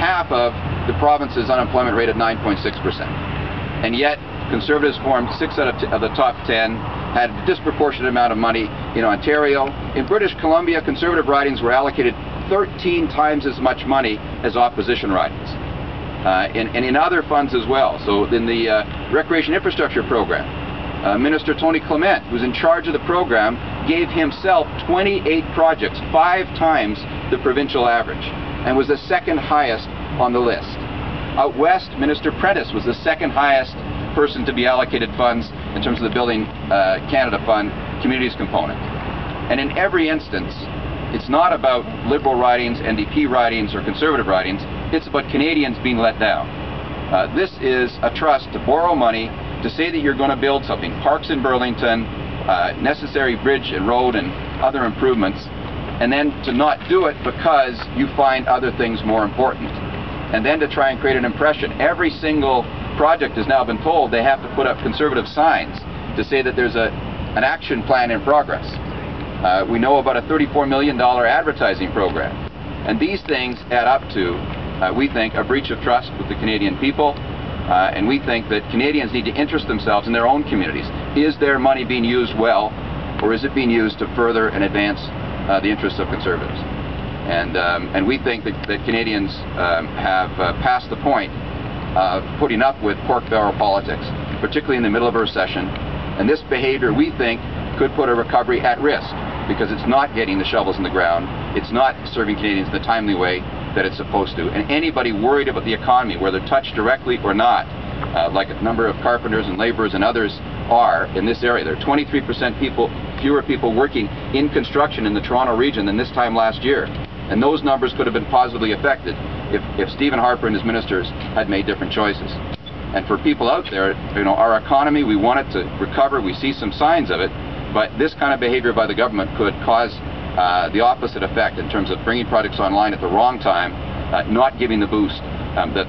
half of the province's unemployment rate of 9.6%. And yet, Conservatives formed 6 out of the top 10, had a disproportionate amount of money in Ontario. In British Columbia, Conservative ridings were allocated 13 times as much money as opposition ridings. And in other funds as well. So in the Recreation Infrastructure Program, Minister Tony Clement, who's in charge of the program, gave himself 28 projects, 5 times the provincial average, and was the second highest on the list. Out west, Minister Prentice was the second highest person to be allocated funds in terms of the Building Canada Fund Communities component. And in every instance, it's not about Liberal ridings, NDP ridings, or Conservative ridings. It's about Canadians being let down. This is a trust to borrow money to say that you're going to build something. Parks in Burlington, necessary bridge and road and other improvements, and then to not do it because you find other things more important. And then to try and create an impression. Every single project has now been told they have to put up Conservative signs to say that there's an action plan in progress. We know about a $34 million advertising program. And these things add up to, we think, a breach of trust with the Canadian people. And we think that Canadians need to interest themselves in their own communities. Is their money being used well, or is it being used to further and advance the interests of Conservatives? And we think that Canadians have passed the point of putting up with pork barrel politics, particularly in the middle of a recession. And this behavior, we think, could put a recovery at risk because it's not getting the shovels in the ground. It's not serving Canadians in the timely way that it's supposed to. And anybody worried about the economy, whether touched directly or not, like a number of carpenters and laborers and others are in this area. There are 23% fewer people working in construction in the Toronto region than this time last year. And those numbers could have been positively affected if Stephen Harper and his ministers had made different choices. And for people out there, you know, our economy, we want it to recover. We see some signs of it, but this kind of behavior by the government could cause the opposite effect in terms of bringing projects online at the wrong time, not giving the boost that